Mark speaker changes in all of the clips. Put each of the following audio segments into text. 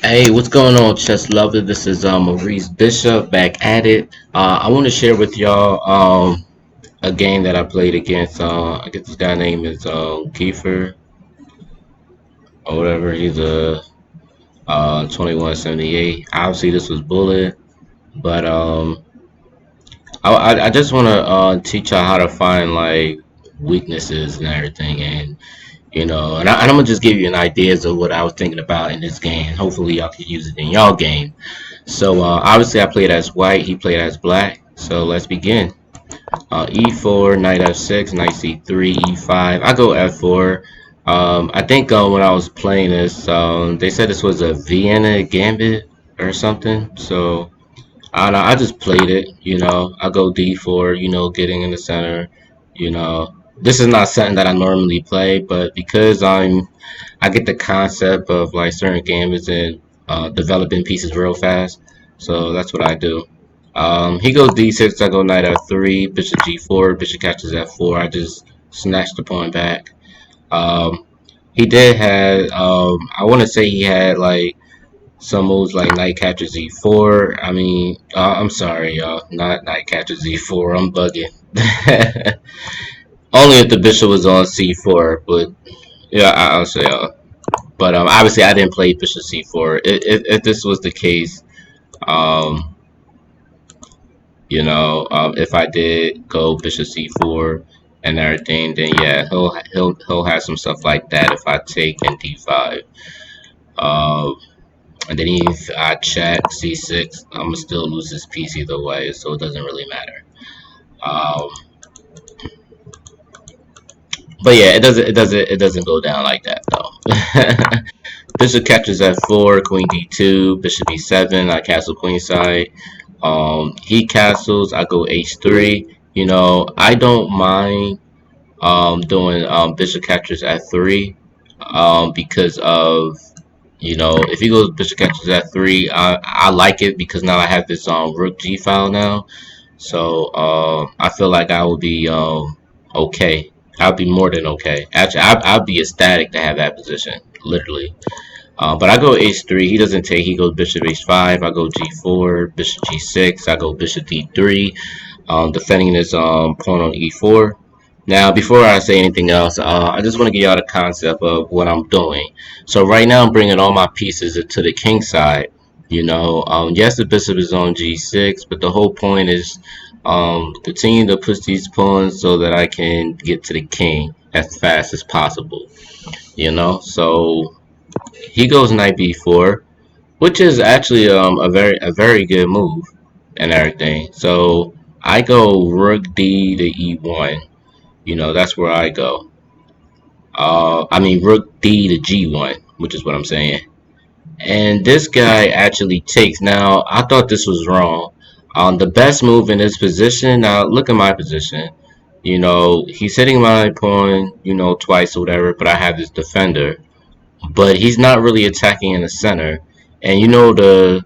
Speaker 1: Hey, what's going on, chess lover? This is Maurice Bishop back at it. I want to share with y'all a game that I played against. I guess this guy name is Kiefer or whatever. He's a 2178. Obviously, this was bullet, but I just want to teach y'all how to find like weaknesses and everything, and and I'm gonna just give you an ideas of what I was thinking about in this game. Hopefully, y'all can use it in y'all game. So obviously I played as white, he played as black. So let's begin. E4, knight f6, knight c3, e5. I go f4. I think when I was playing this, they said this was a Vienna gambit or something. So I don't know. I just played it. I go d4. Getting in the center. This is not something that I normally play, but because I get the concept of like certain gambits and developing pieces real fast. So that's what I do. He goes d6, I go knight f3, bishop g4, bishop catches f4. I just snatch the pawn back. Um, he did have, I want to say he had like some moves like knight catches e4. I mean, I'm sorry, y'all, not knight catches e4. I'm bugging. Only if the bishop was on c4, but yeah, I'll say. But obviously, I didn't play bishop c4. If this was the case, um, if I did go bishop c4 and everything, then yeah, he'll have some stuff like that if I take and d5. Um, and then if I check c6, I'm gonna still lose this piece either way, so it doesn't really matter. Um, but yeah, it doesn't go down like that though. Bishop catches f4, queen d2, bishop e7. I castle queenside. He castles. I go h3. I don't mind doing bishop captures f3 because of if he goes bishop captures f3, I like it because now I have this rook g file now. So I feel like I would be okay. I'd be more than okay. Actually, I'd be ecstatic to have that position, literally. But I go h3. He doesn't take. He goes bishop h5. I go g4, bishop g6. I go bishop d3, defending this pawn on e4. Now, before I say anything else, I just want to give y'all the concept of what I'm doing. So right now, I'm bringing all my pieces to the king side. Yes, the bishop is on g6, but the whole point is continue to push these pawns so that I can get to the king as fast as possible. So he goes knight b4, which is actually a very good move and everything. So I go rook d to e1. That's where I go. I mean rook d to g1, which is what I'm saying. And this guy actually takes. Now I thought this was wrong. The best move in this position. Now look at my position. He's hitting my pawn. Twice or whatever. But I have this defender. But he's not really attacking in the center. And the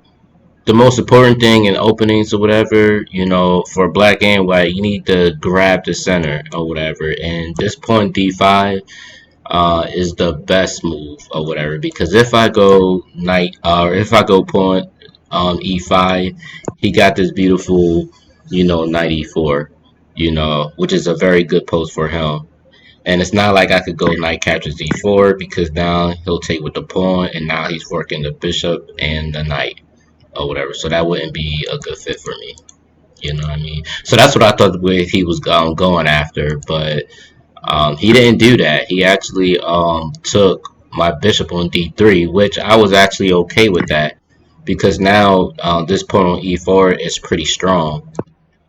Speaker 1: most important thing in openings or whatever, for black and white, you need to grab the center or whatever. And this point d5 is the best move or whatever, because if I go knight or if I go pawn on e5, he got this beautiful, knight e4, which is a very good post for him. And it's not like I could go knight captures e4 because now he'll take with the pawn and now he's working the bishop and the knight or whatever. So that wouldn't be a good fit for me. You know what I mean? So that's what I thought the way he was going after, but he didn't do that. He actually took my bishop on d3, which I was actually okay with that because now this pawn on e4 is pretty strong.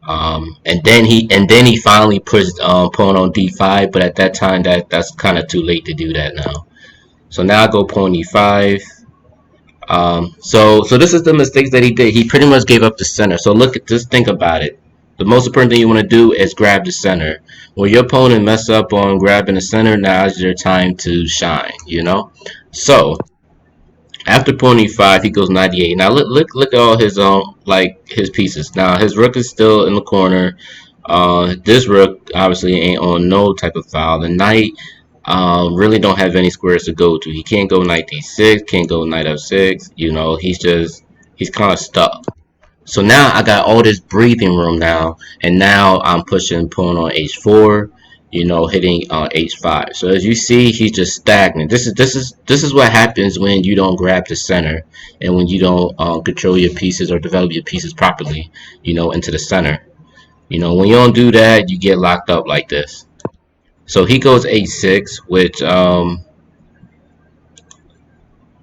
Speaker 1: And then he finally pushed pawn on d5, but at that time that's kind of too late to do that now. So now I go pawn e5. So this is the mistakes that he did. He pretty much gave up the center. So just think about it. The most important thing you want to do is grab the center. When your opponent mess up on grabbing the center, now is your time to shine. So after pawn e5, he goes 98. Now look at all his like his pieces. Now his rook is still in the corner. This rook obviously ain't on no type of file. The knight really don't have any squares to go to. He can't go knight d6, can't go knight f6. You know, he's kind of stuck. So now I got all this breathing room now, and now I'm pushing pawn on h4, you know, hitting h5. So as you see, he's just stagnant. This is what happens when you don't grab the center, and when you don't control your pieces or develop your pieces properly, you know, into the center. You know, when you don't do that, you get locked up like this. So he goes h6, which I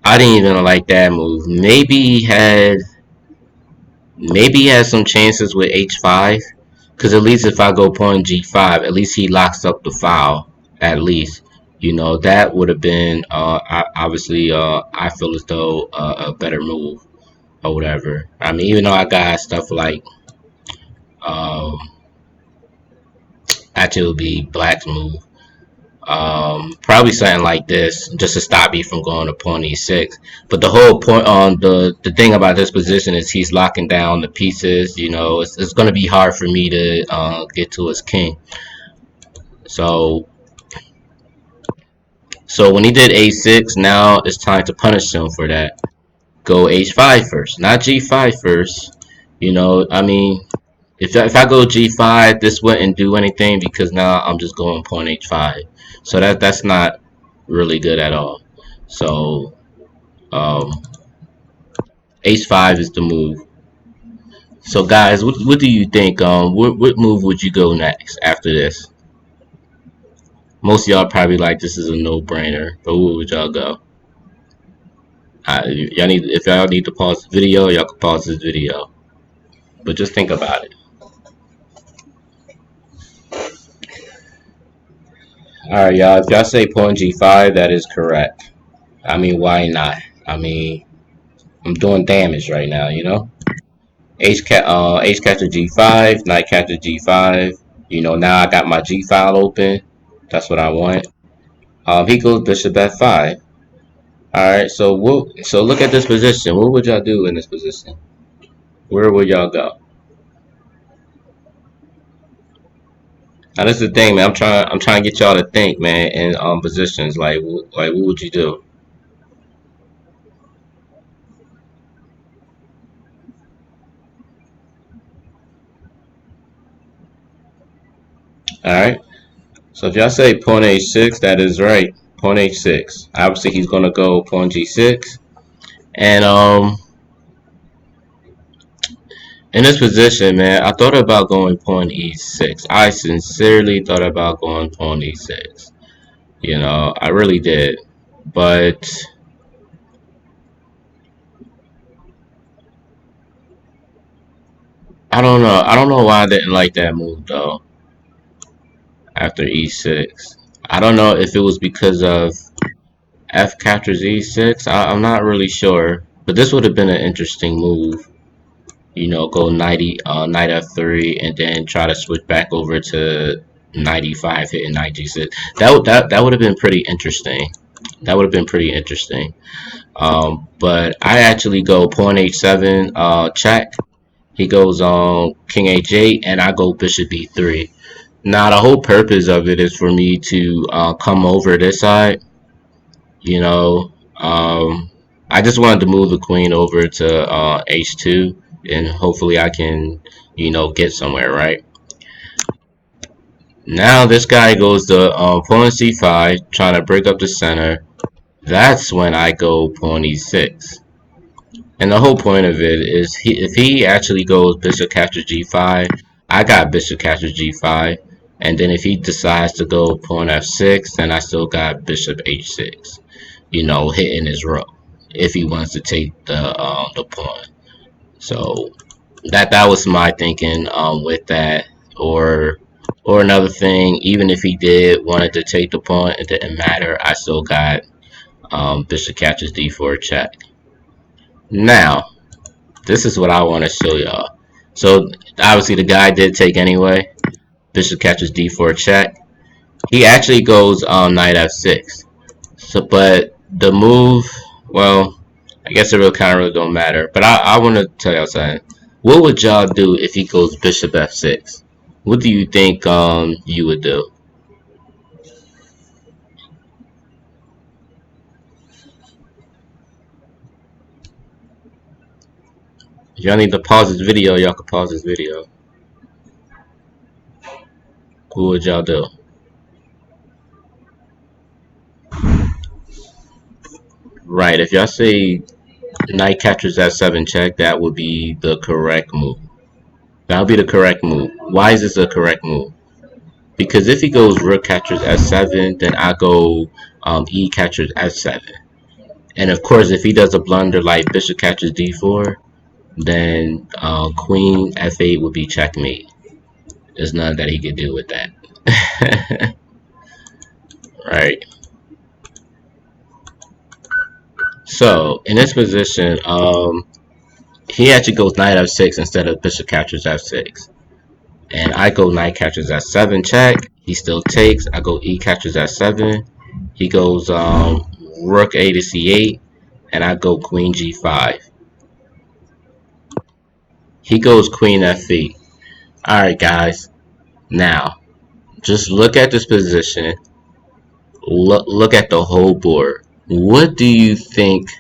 Speaker 1: didn't even like that move. Maybe he has some chances with h5, because at least if I go pawn g5, at least he locks up the file. At least, you know, that would have been obviously I feel as though a better move or whatever. I mean, even though I got stuff like um, actually it would be black's move. Probably something like this, just to stop me from going to pawn e6. But the whole point on the thing about this position is he's locking down the pieces. You know, it's going to be hard for me to get to his king. So so when he did a6, now it's time to punish him for that. Go h5 first, not g5 first. You know, I mean, if I go g5, this wouldn't do anything because now I'm just going pawn h5. So that's not really good at all. So um, h5 is the move. So guys, what do you think? What move would you go next after this? Most of y'all probably like this is a no brainer, but where would y'all go? Y'all need if y'all need to pause the video, y'all can pause this video. But just think about it. All right, y'all. If y'all say pawn g5, that is correct. I mean, why not? I mean, I'm doing damage right now, you know. H capture g5, knight capture g5. You know, now I got my g file open. That's what I want. He goes bishop f5. All right, so look at this position. What would y'all do in this position? Where would y'all go? Now this is the thing, man. I'm trying to get y'all to think, man, in positions like what would you do? All right. So if y'all say pawn h6, that is right. Pawn h6. Obviously, he's gonna go pawn g6, and in this position, man, I thought about going pawn e6. I sincerely thought about going pawn e6. You know, I really did, but I don't know. I don't know why I didn't like that move though. After e6, I don't know if it was because of f captures e6. I'm not really sure, but this would have been an interesting move. You know, go 90, knight f3, and then try to switch back over to 95, hitting knight g6. That would have been pretty interesting. That would have been pretty interesting. But I actually go pawn h7, check. He goes on king h8, and I go bishop e3. Now the whole purpose of it is for me to come over this side. You know, I just wanted to move the queen over to h2, and hopefully I can, you know, get somewhere, right? Now this guy goes to pawn c5, trying to break up the center. That's when I go pawn e6. And the whole point of it is, if he actually goes bishop captures g5, I got bishop captures g5. And then if he decides to go pawn f6, then I still got bishop h6. You know, hitting his rook if he wants to take the pawn. So that was my thinking with that. Or another thing, even if he did wanted to take the pawn, it didn't matter. I still got bishop captures d4 check. Now, this is what I want to show y'all. So obviously the guy did take anyway. Bishop captures d4 check. He actually goes on knight f6. So, but the move, well, I guess it really kind of really don't matter. But I want to tell y'all something. What would y'all do if he goes bishop f6? What do you think you would do? If y'all need to pause this video, y'all can pause this video. What would y'all do? Right, if y'all say knight captures f7 check, that would be the correct move. That would be the correct move. Why is this a correct move? Because if he goes rook captures f7, then I go e captures f7. And of course, if he does a blunder like bishop captures d4, then queen f8 would be checkmate. There's nothing that he could do with that. Right. So in this position, he actually goes knight f6 instead of bishop captures f6. And I go knight captures f7 check. He still takes. I go e captures f7. He goes rook a to c8, and I go queen g5. He goes queen f8. All right, guys. Now, just look at this position. Look at the whole board. What do you think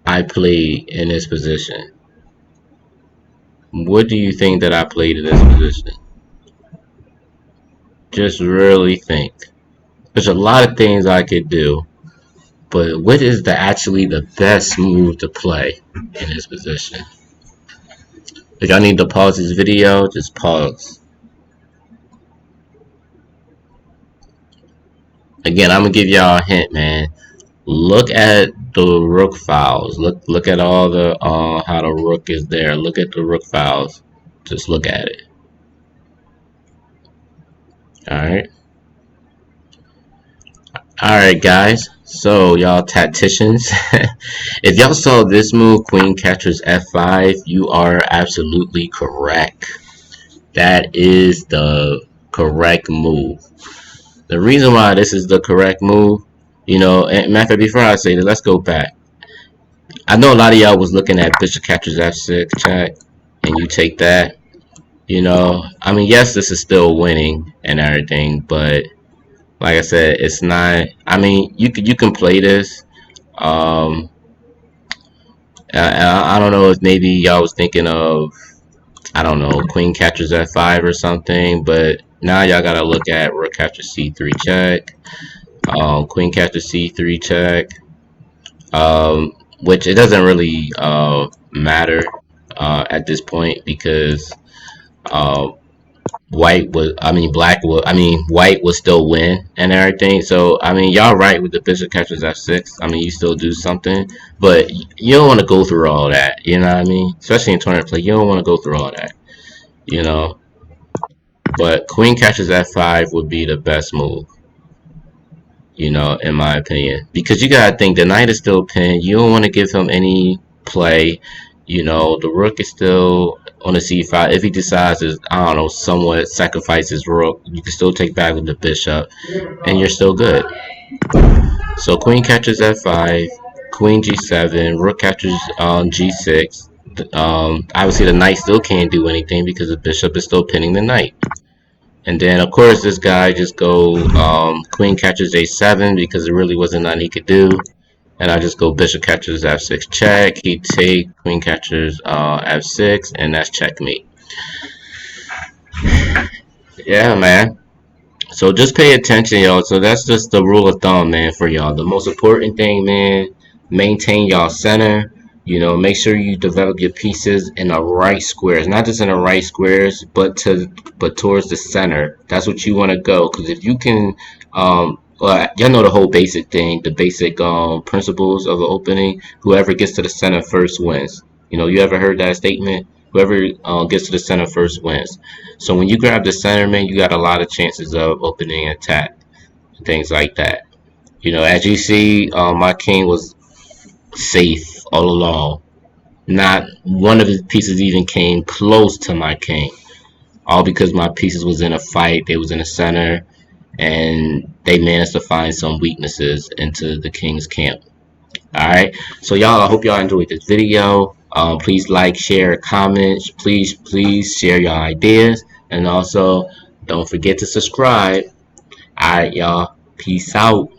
Speaker 1: I played in this position? What do you think that I played in this position? Just really think. There's a lot of things I could do, but what is actually the best move to play in this position? If y'all need to pause this video, just pause. Again, I'm gonna give y'all a hint, man. Look at the rook files. Look at all the how the rook is there. Look at the rook files. Just look at it. All right. Alright guys, so y'all tacticians, if y'all saw this move, queen captures f5, you are absolutely correct. That is the correct move. The reason why this is the correct move, you know, and matter of fact, before I say that, let's go back. I know a lot of y'all was looking at bishop captures f6 check, and you take that, you know. I mean, yes, this is still winning and everything, but like I said, it's not. I mean, you can play this. Um, I don't know if maybe y'all was thinking of, I don't know, queen captures f5 or something, but now y'all gotta look at rook captures c3 check, queen captures c3 check, which it doesn't really matter at this point because uh, white will still win and everything. So I mean, y'all right with the bishop captures f6. I mean, you still do something, but you don't want to go through all that. You know what I mean? Especially in tournament play, you don't want to go through all that. You know. But queen captures f5 would be the best move. You know, in my opinion, because you gotta think the knight is still pinned. You don't want to give him any play. You know, the rook is still on the c5. If he decides to, I don't know, somewhat sacrifice his rook, you can still take back with the bishop, and you're still good. So queen captures f5, queen g7, rook captures g6. Obviously, the knight still can't do anything because the bishop is still pinning the knight. And then, of course, this guy just go queen catches a7 because there really wasn't nothing he could do. And I just go bishop catches f6 check. He take queen catches f6, and that's checkmate. Yeah, man. So just pay attention, y'all. So that's just the rule of thumb, man, for y'all. The most important thing, man, maintain y'all center. You know, make sure you develop your pieces in the right squares, not just in the right squares, but towards the center. That's what you want to go. Because if you can, well, y'all know the whole basic thing, the basic principles of the opening. Whoever gets to the center first wins. You know, you ever heard that statement? Whoever gets to the center first wins. So when you grab the center, man, you got a lot of chances of opening attack, things like that. You know, as you see, my king was safe all along. Not one of his pieces even came close to my king. All because my pieces was in a fight. They was in the center, and they managed to find some weaknesses into the king's camp. Alright, so y'all, I hope y'all enjoyed this video. Please like, share, comment. Please share your ideas. And also, don't forget to subscribe. Alright, y'all. Peace out.